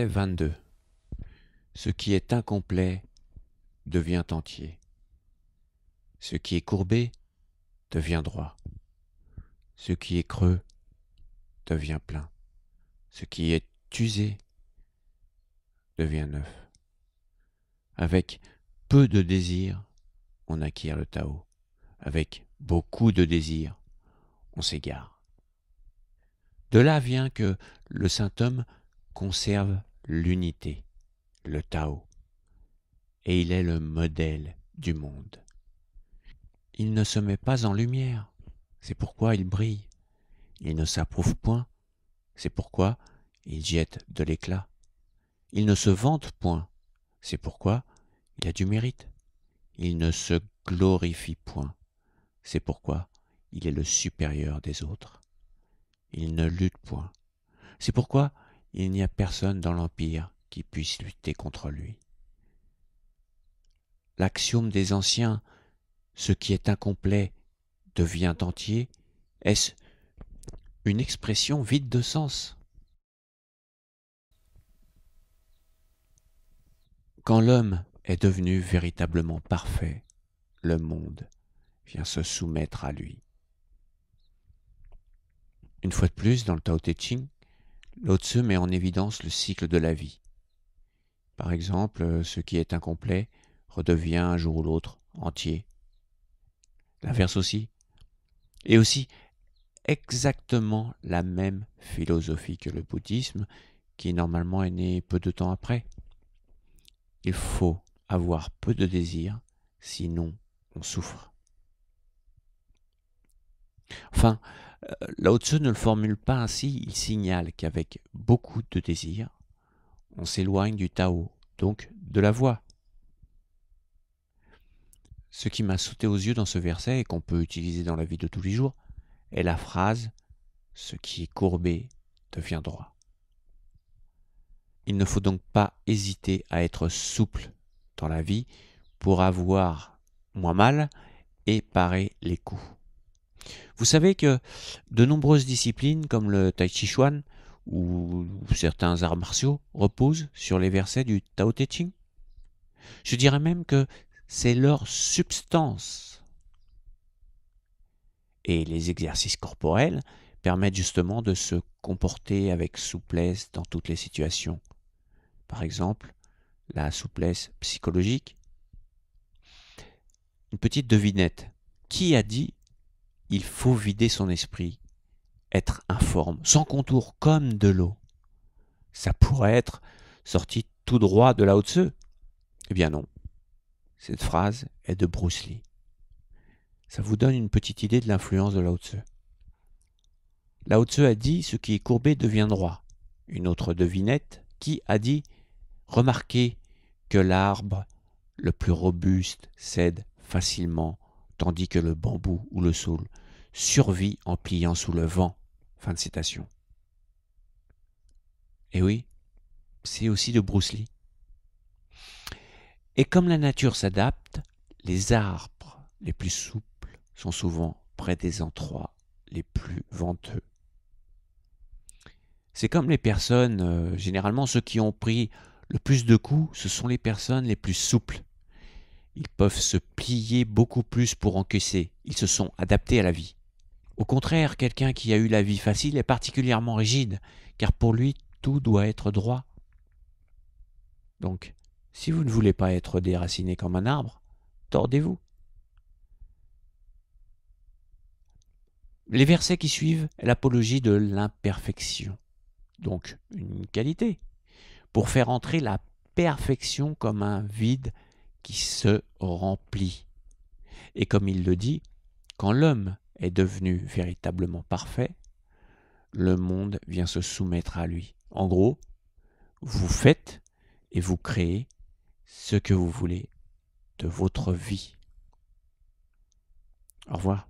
Verset 22. Ce qui est incomplet devient entier. Ce qui est courbé devient droit. Ce qui est creux devient plein. Ce qui est usé devient neuf. Avec peu de désir, on acquiert le Tao. Avec beaucoup de désir, on s'égare. De là vient que le saint homme conserve l'unité, le Tao, et il est le modèle du monde. Il ne se met pas en lumière, c'est pourquoi il brille. Il ne s'approuve point, c'est pourquoi il jette de l'éclat. Il ne se vante point, c'est pourquoi il a du mérite. Il ne se glorifie point, c'est pourquoi il est le supérieur des autres. Il ne lutte point, c'est pourquoi il n'y a personne dans l'Empire qui puisse lutter contre lui. L'axiome des anciens, ce qui est incomplet devient entier, est-ce une expression vide de sens? Quand l'homme est devenu véritablement parfait, le monde vient se soumettre à lui. Une fois de plus, dans le Tao Te Ching, Lao Tzu met en évidence le cycle de la vie. Par exemple, ce qui est incomplet redevient un jour ou l'autre entier. L'inverse aussi. Et aussi exactement la même philosophie que le bouddhisme, qui normalement est né peu de temps après. Il faut avoir peu de désir, sinon on souffre. Enfin, Lao Tzu ne le formule pas ainsi, il signale qu'avec beaucoup de désir, on s'éloigne du Tao, donc de la voie. Ce qui m'a sauté aux yeux dans ce verset et qu'on peut utiliser dans la vie de tous les jours est la phrase « Ce qui est courbé devient droit ». Il ne faut donc pas hésiter à être souple dans la vie pour avoir moins mal et parer les coups. Vous savez que de nombreuses disciplines comme le Tai Chi Chuan ou certains arts martiaux reposent sur les versets du Tao Te Ching. Je dirais même que c'est leur substance. Et les exercices corporels permettent justement de se comporter avec souplesse dans toutes les situations. Par exemple, la souplesse psychologique. Une petite devinette. Qui a dit « il faut vider son esprit, être informe, sans contour comme de l'eau » Ça pourrait être sorti tout droit de Lao Tzu. Eh bien non. Cette phrase est de Bruce Lee. Ça vous donne une petite idée de l'influence de Lao Tzu. Lao Tzu a dit « ce qui est courbé devient droit ». Une autre devinette, qui a dit « remarquez que l'arbre le plus robuste cède facilement, tandis que le bambou ou le saule survit en pliant sous le vent ». Fin de citation. Et oui, c'est aussi de Bruce Lee. Et comme la nature s'adapte, les arbres les plus souples sont souvent près des endroits les plus venteux. C'est comme les personnes, généralement ceux qui ont pris le plus de coups, ce sont les personnes les plus souples. Ils peuvent se plier beaucoup plus pour encaisser, ils se sont adaptés à la vie. Au contraire, quelqu'un qui a eu la vie facile est particulièrement rigide, car pour lui, tout doit être droit. Donc, si vous ne voulez pas être déraciné comme un arbre, tordez-vous. Les versets qui suivent est l'apologie de l'imperfection, donc une qualité, pour faire entrer la perfection comme un vide qui se remplit. Et comme il le dit, quand l'homme est devenu véritablement parfait, le monde vient se soumettre à lui. En gros, vous faites et vous créez ce que vous voulez de votre vie. Au revoir.